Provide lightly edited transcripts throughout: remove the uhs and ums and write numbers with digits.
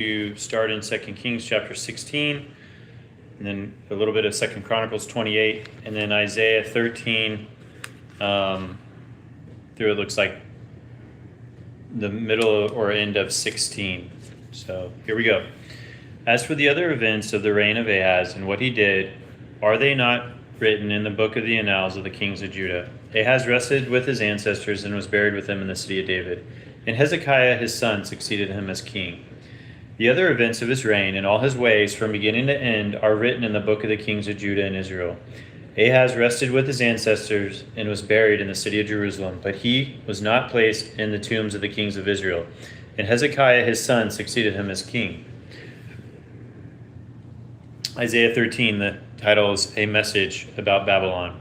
to start in 2 Kings chapter 16, and then a little bit of 2 Chronicles 28, and then Isaiah 13 through, it looks like, the middle or end of 16. So here we go. As for the other events of the reign of Ahaz and what he did, are they not written in the book of the annals of the kings of Judah? Ahaz rested with his ancestors and was buried with them in the city of David. And Hezekiah his son succeeded him as king. The other events of his reign and all his ways from beginning to end are written in the book of the kings of Judah and Israel. Ahaz rested with his ancestors and was buried in the city of Jerusalem, but he was not placed in the tombs of the kings of Israel. And Hezekiah his son succeeded him as king. Isaiah 13, the title is A Message About Babylon.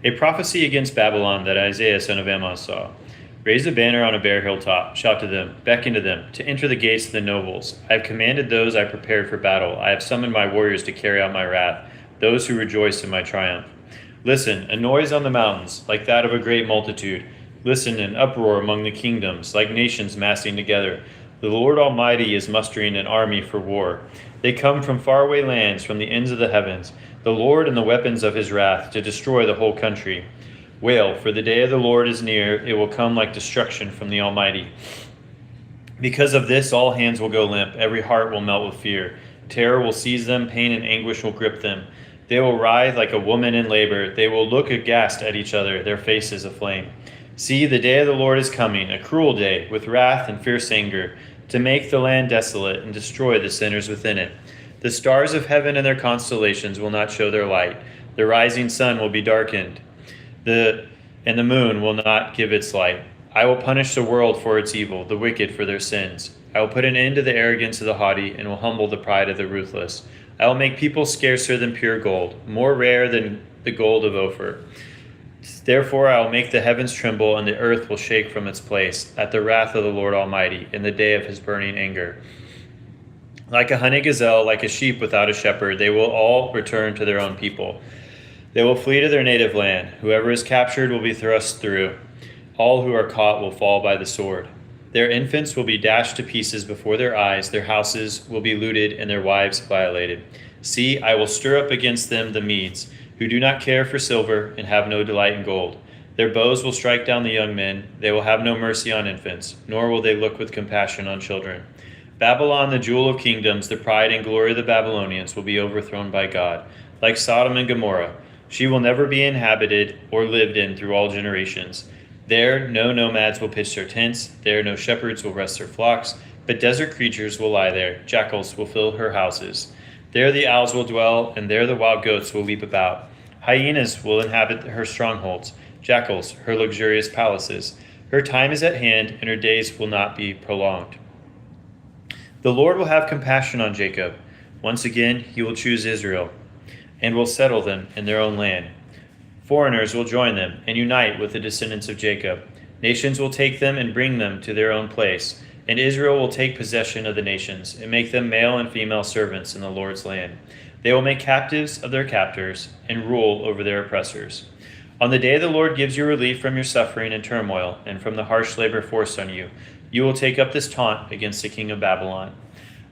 A prophecy against Babylon that Isaiah son of Amoz saw. Raise a banner on a bare hilltop, shout to them, beckon to them, to enter the gates of the nobles. I have commanded those I prepared for battle. I have summoned my warriors to carry out my wrath, those who rejoice in my triumph. Listen, a noise on the mountains, like that of a great multitude. Listen, an uproar among the kingdoms, like nations massing together. The Lord Almighty is mustering an army for war. They come from faraway lands, from the ends of the heavens, the Lord and the weapons of his wrath, to destroy the whole country. Wail, for the day of the Lord is near. It will come like destruction from the Almighty. Because of this, all hands will go limp. Every heart will melt with fear. Terror will seize them. Pain and anguish will grip them. They will writhe like a woman in labor. They will look aghast at each other, their faces aflame. See, the day of the Lord is coming, a cruel day, with wrath and fierce anger, to make the land desolate and destroy the sinners within it. The stars of heaven and their constellations will not show their light. The rising sun will be darkened, and the moon will not give its light. I will punish the world for its evil, the wicked for their sins. I will put an end to the arrogance of the haughty and will humble the pride of the ruthless. I will make people scarcer than pure gold, more rare than the gold of Ophir. Therefore I will make the heavens tremble and the earth will shake from its place at the wrath of the Lord Almighty in the day of his burning anger. Like a honey gazelle, like a sheep without a shepherd, they will all return to their own people. They will flee to their native land. Whoever is captured will be thrust through. All who are caught will fall by the sword. Their infants will be dashed to pieces before their eyes. Their houses will be looted and their wives violated. See, I will stir up against them the Medes, who do not care for silver and have no delight in gold. Their bows will strike down the young men. They will have no mercy on infants, nor will they look with compassion on children. Babylon, the jewel of kingdoms, the pride and glory of the Babylonians, will be overthrown by God. Like Sodom and Gomorrah, she will never be inhabited or lived in through all generations. There no nomads will pitch their tents, there no shepherds will rest their flocks, but desert creatures will lie there, jackals will fill her houses. There the owls will dwell, and there the wild goats will leap about. Hyenas will inhabit her strongholds, jackals her luxurious palaces. Her time is at hand, and her days will not be prolonged. The Lord will have compassion on Jacob. Once again he will choose Israel, and will settle them in their own land. Foreigners will join them and unite with the descendants of Jacob. Nations will take them and bring them to their own place, and Israel will take possession of the nations and make them male and female servants in the Lord's land. They will make captives of their captors and rule over their oppressors. On the day the Lord gives you relief from your suffering and turmoil and from the harsh labor forced on you, you will take up this taunt against the king of Babylon.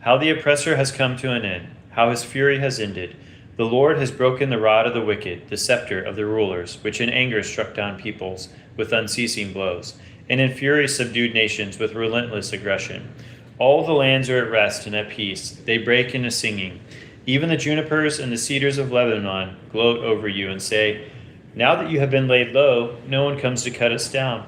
How the oppressor has come to an end, how his fury has ended. The Lord has broken the rod of the wicked, the scepter of the rulers, which in anger struck down peoples with unceasing blows, and in fury subdued nations with relentless aggression. All the lands are at rest and at peace. They break into singing. Even the junipers and the cedars of Lebanon gloat over you and say, now that you have been laid low, no one comes to cut us down.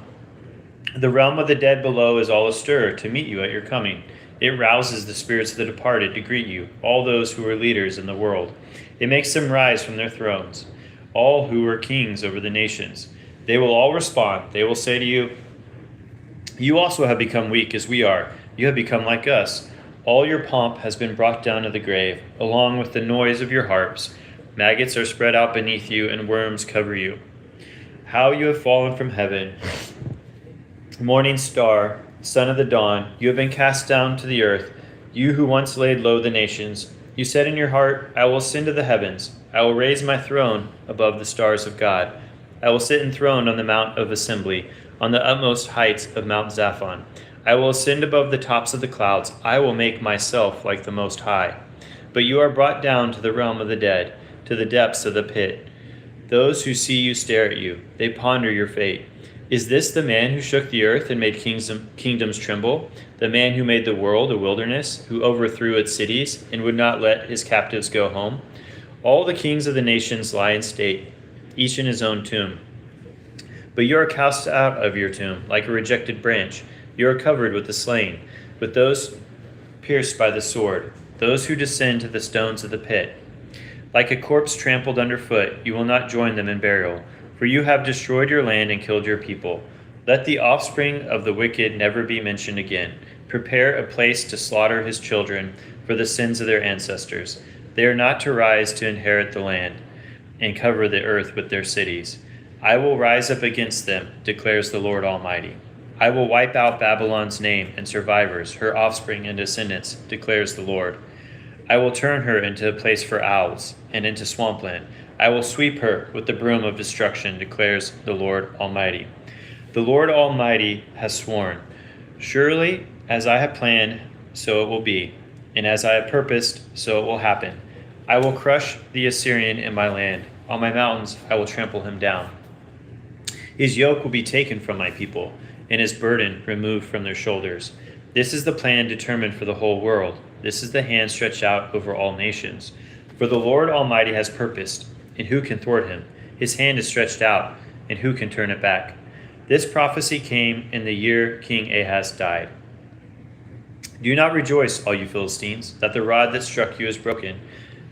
The realm of the dead below is all astir to meet you at your coming. It rouses the spirits of the departed to greet you, all those who are leaders in the world. It makes them rise from their thrones, all who were kings over the nations. They will all respond. They will say to you, you also have become weak as we are. You have become like us. All your pomp has been brought down to the grave, along with the noise of your harps. Maggots are spread out beneath you, and worms cover you. How you have fallen from heaven, morning star, son of the dawn, you have been cast down to the earth, you who once laid low the nations. You said in your heart, I will ascend to the heavens. I will raise my throne above the stars of God. I will sit enthroned on the mount of assembly, on the utmost heights of Mount Zaphon. I will ascend above the tops of the clouds. I will make myself like the Most High. But you are brought down to the realm of the dead, to the depths of the pit. Those who see you stare at you. They ponder your fate. Is this the man who shook the earth and made kingdoms tremble? The man who made the world a wilderness, who overthrew its cities and would not let his captives go home? All the kings of the nations lie in state, each in his own tomb. But you are cast out of your tomb like a rejected branch. You are covered with the slain, with those pierced by the sword, those who descend to the stones of the pit. Like a corpse trampled underfoot, you will not join them in burial, for you have destroyed your land and killed your people. Let the offspring of the wicked never be mentioned again. Prepare a place to slaughter his children for the sins of their ancestors. They are not to rise to inherit the land and cover the earth with their cities. I will rise up against them, declares the Lord Almighty. I will wipe out Babylon's name and survivors, her offspring and descendants, declares the Lord. I will turn her into a place for owls and into swampland. I will sweep her with the broom of destruction, declares the Lord Almighty. The Lord Almighty has sworn, surely as I have planned, so it will be, and as I have purposed, so it will happen. I will crush the Assyrian in my land. On my mountains I will trample him down. His yoke will be taken from my people, and his burden removed from their shoulders. This is the plan determined for the whole world. This is the hand stretched out over all nations. For the Lord Almighty has purposed, and who can thwart him? His hand is stretched out, and who can turn it back? This prophecy came in the year King Ahaz died. Do not rejoice, all you Philistines, that the rod that struck you is broken.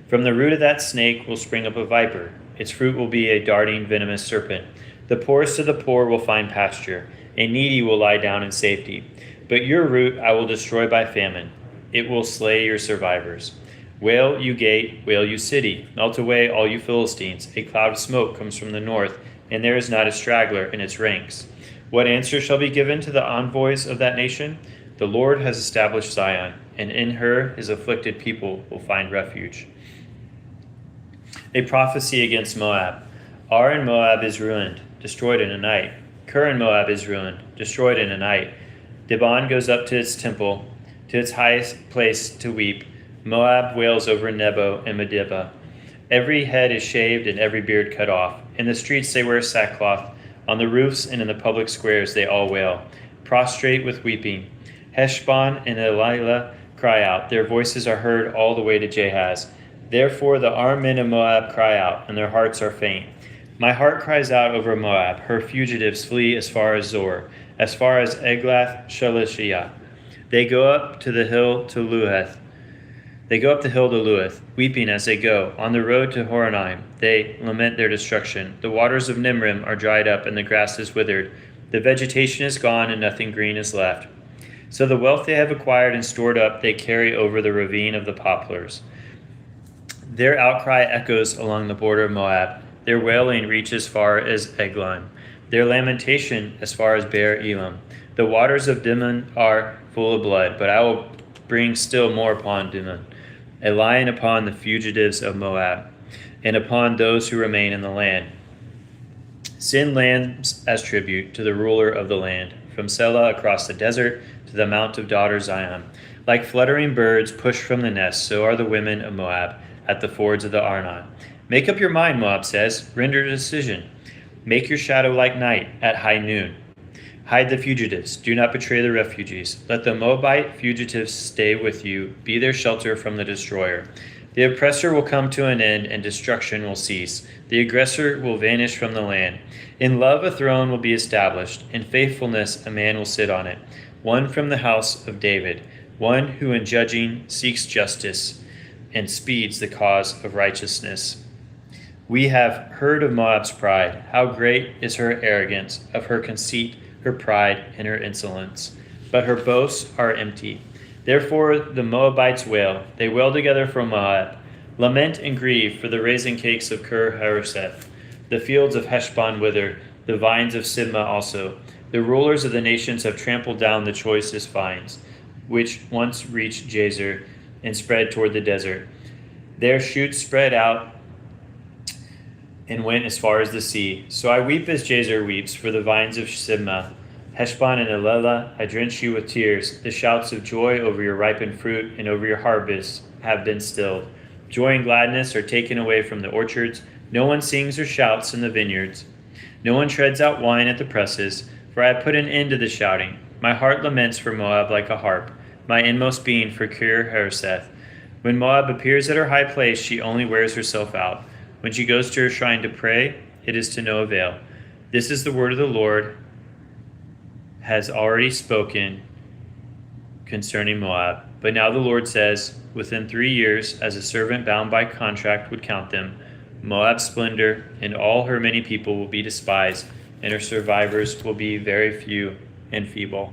From the root of that snake will spring up a viper. Its fruit will be a darting, venomous serpent. The poorest of the poor will find pasture. A needy will lie down in safety. But your root I will destroy by famine. It will slay your survivors. Wail, you gate, wail, you city. Melt away, all you Philistines. A cloud of smoke comes from the north, and there is not a straggler in its ranks. What answer shall be given to the envoys of that nation? The Lord has established Zion, and in her his afflicted people will find refuge. A prophecy against Moab. Ar in Moab is ruined, destroyed in a night. Kir in Moab is ruined, destroyed in a night. Dibon goes up to its temple, to its highest place to weep. Moab wails over Nebo and Medeba. Every head is shaved and every beard cut off. In the streets they wear sackcloth. On the roofs and in the public squares they all wail, prostrate with weeping. Heshbon and Elilah cry out. Their voices are heard all the way to Jahaz. Therefore the armed men of Moab cry out, and their hearts are faint. My heart cries out over Moab. Her fugitives flee as far as Zor, as far as Eglath Shalishiyah. They go up the hill to Luhith, weeping as they go. On the road to Horonaim, they lament their destruction. The waters of Nimrim are dried up, and the grass is withered. The vegetation is gone, and nothing green is left. So the wealth they have acquired and stored up, they carry over the ravine of the poplars. Their outcry echoes along the border of Moab. Their wailing reaches far as Eglon. Their lamentation as far as Beer Elam. The waters of Dimon are full of blood, but I will bring still more upon Dimon, a lion upon the fugitives of Moab, and upon those who remain in the land. Send lambs as tribute to the ruler of the land, from Selah across the desert to the mount of daughter Zion. Like fluttering birds pushed from the nest, so are the women of Moab at the fords of the Arnon. Make up your mind, Moab says. Render a decision. Make your shadow like night at high noon. Hide the fugitives. Do not betray the refugees. Let the Moabite fugitives stay with you. Be their shelter from the destroyer. The oppressor will come to an end, and destruction will cease. The aggressor will vanish from the land. In love a throne will be established. In faithfulness a man will sit on it. One from the house of David. One who in judging seeks justice and speeds the cause of righteousness. We have heard of Moab's pride. How great is her arrogance, of her conceit, her pride, and her insolence. But her boasts are empty. Therefore the Moabites wail. They wail together for Moab. Lament and grieve for the raisin cakes of Kir Hareseth. The fields of Heshbon wither, the vines of Sibmah also. The rulers of the nations have trampled down the choicest vines, which once reached Jazer and spread toward the desert. Their shoots spread out and went as far as the sea. So I weep as Jazer weeps for the vines of Sibmah. Heshbon and Elela, I drench you with tears. The shouts of joy over your ripened fruit and over your harvests have been stilled. Joy and gladness are taken away from the orchards. No one sings or shouts in the vineyards. No one treads out wine at the presses, for I have put an end to the shouting. My heart laments for Moab like a harp, my inmost being for Kir Hareseth. When Moab appears at her high place, she only wears herself out. When she goes to her shrine to pray, it is to no avail. This is the word of the Lord has already spoken concerning Moab. But now the Lord says, within 3 years, as a servant bound by contract would count them, Moab's splendor and all her many people will be despised, and her survivors will be very few and feeble.